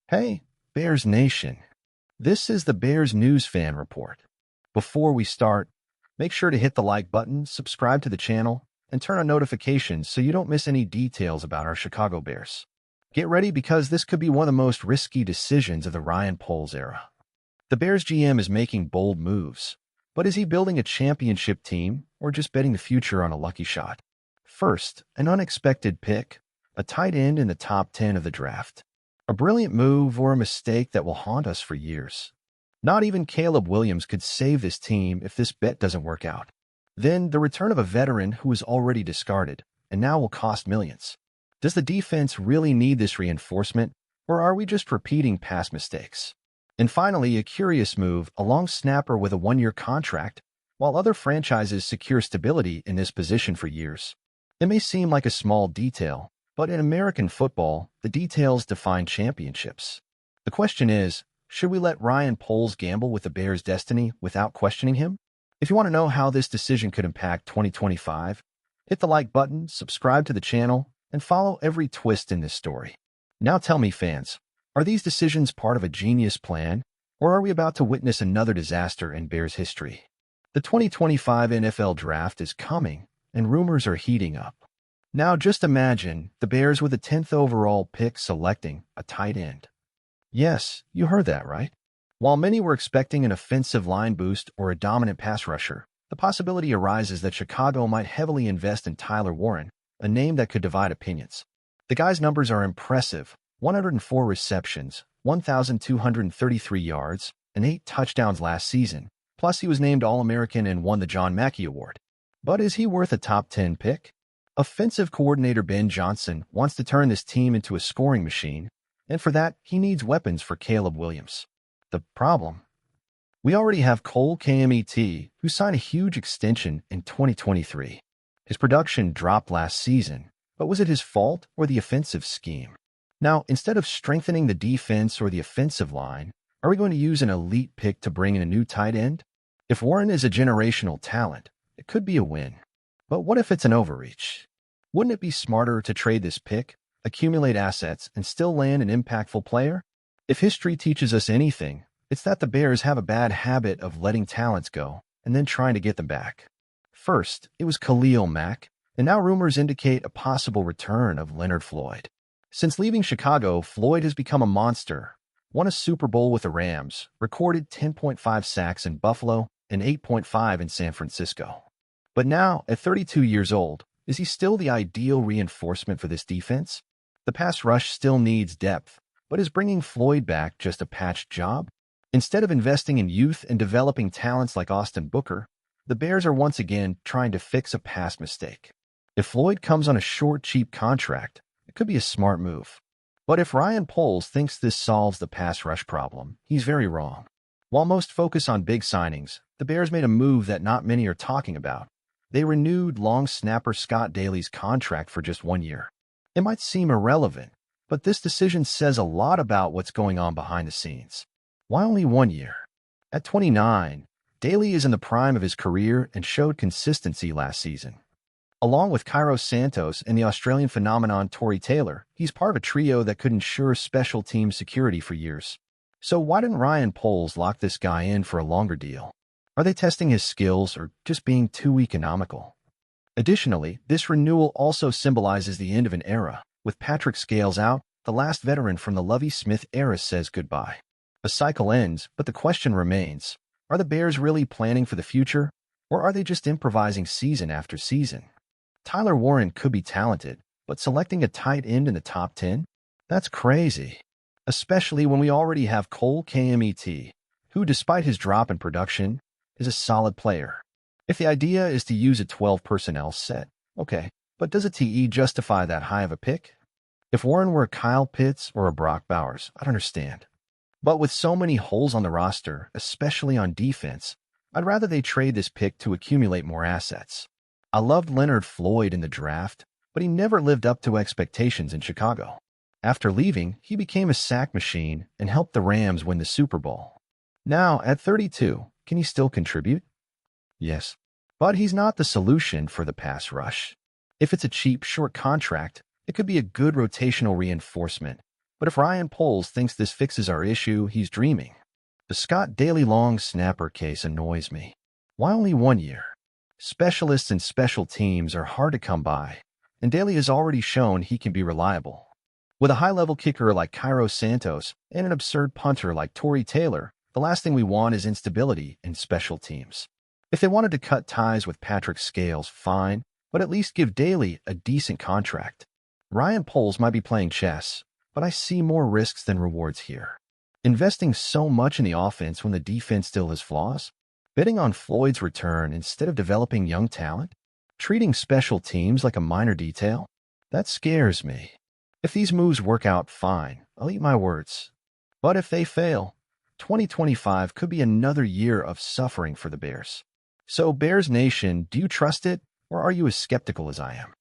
Hey, Bears Nation. This is the Bears News Fan Report. Before we start, make sure to hit the like button, subscribe to the channel, and turn on notifications so you don't miss any details about our Chicago Bears. Get ready because this could be one of the most risky decisions of the Ryan Poles era. The Bears GM is making bold moves, but is he building a championship team or just betting the future on a lucky shot? First, an unexpected pick, a tight end in the top 10 of the draft. A brilliant move or a mistake that will haunt us for years. Not even Caleb Williams could save this team if this bet doesn't work out. Then the return of a veteran who was already discarded and now will cost millions. Does the defense really need this reinforcement, or are we just repeating past mistakes? And finally, a curious move, a long snapper with a one-year contract, while other franchises secure stability in this position for years. It may seem like a small detail, but in American football, the details define championships. The question is, should we let Ryan Poles gamble with the Bears' destiny without questioning him? If you want to know how this decision could impact 2025, hit the like button, subscribe to the channel, and follow every twist in this story. Now tell me, fans, are these decisions part of a genius plan, or are we about to witness another disaster in Bears history? The 2025 NFL Draft is coming, and rumors are heating up. Now just imagine the Bears with the 10th overall pick selecting a tight end. Yes, you heard that right. While many were expecting an offensive line boost or a dominant pass rusher, the possibility arises that Chicago might heavily invest in Tyler Warren, a name that could divide opinions. The guy's numbers are impressive: 104 receptions, 1,233 yards, and 8 touchdowns last season. Plus, he was named All-American and won the John Mackey Award. But is he worth a top 10 pick? Offensive coordinator Ben Johnson wants to turn this team into a scoring machine, and for that, he needs weapons for Caleb Williams. The problem? We already have Cole Kmet, who signed a huge extension in 2023. His production dropped last season, but was it his fault or the offensive scheme? Now, instead of strengthening the defense or the offensive line, are we going to use an elite pick to bring in a new tight end? If Warren is a generational talent, it could be a win. But what if it's an overreach? Wouldn't it be smarter to trade this pick, accumulate assets, and still land an impactful player? If history teaches us anything, it's that the Bears have a bad habit of letting talents go and then trying to get them back. First, it was Khalil Mack, and now rumors indicate a possible return of Leonard Floyd. Since leaving Chicago, Floyd has become a monster, won a Super Bowl with the Rams, recorded 10.5 sacks in Buffalo and 8.5 in San Francisco. But now, at 32 years old, is he still the ideal reinforcement for this defense? The pass rush still needs depth, but is bringing Floyd back just a patched job? Instead of investing in youth and developing talents like Austin Booker, the Bears are once again trying to fix a past mistake. If Floyd comes on a short, cheap contract, it could be a smart move. But if Ryan Poles thinks this solves the pass rush problem, he's very wrong. While most focus on big signings, the Bears made a move that not many are talking about. They renewed long snapper Scott Daly's contract for just 1 year. It might seem irrelevant, but this decision says a lot about what's going on behind the scenes. Why only 1 year? At 29, Daly is in the prime of his career and showed consistency last season. Along with Cairo Santos and the Australian phenomenon Tory Taylor, he's part of a trio that could ensure special team security for years. So why didn't Ryan Poles lock this guy in for a longer deal? Are they testing his skills or just being too economical? Additionally, this renewal also symbolizes the end of an era. With Patrick Scales out, the last veteran from the Lovie Smith era says goodbye. A cycle ends, but the question remains, are the Bears really planning for the future, or are they just improvising season after season? Tyler Warren could be talented, but selecting a tight end in the top 10? That's crazy. Especially when we already have Cole Kmet, who, despite his drop in production, is a solid player. If the idea is to use a 12 personnel set, okay, but does a TE justify that high of a pick? If Warren were a Kyle Pitts or a Brock Bowers, I'd understand. But with so many holes on the roster, especially on defense, I'd rather they trade this pick to accumulate more assets. I loved Leonard Floyd in the draft, but he never lived up to expectations in Chicago. After leaving, he became a sack machine and helped the Rams win the Super Bowl. Now, at 32, can he still contribute? Yes. But he's not the solution for the pass rush. If it's a cheap, short contract, it could be a good rotational reinforcement. But if Ryan Poles thinks this fixes our issue, he's dreaming. The Scott Daly long snapper case annoys me. Why only 1 year? Specialists and special teams are hard to come by, and Daly has already shown he can be reliable. With a high-level kicker like Cairo Santos and an absurd punter like Torrey Taylor, the last thing we want is instability in special teams. If they wanted to cut ties with Patrick Scales, fine, but at least give Daly a decent contract. Ryan Poles might be playing chess, but I see more risks than rewards here. Investing so much in the offense when the defense still has flaws? Betting on Floyd's return instead of developing young talent? Treating special teams like a minor detail? That scares me. If these moves work out, fine, I'll eat my words. But if they fail, 2025 could be another year of suffering for the Bears. So, Bears Nation, do you trust it, or are you as skeptical as I am?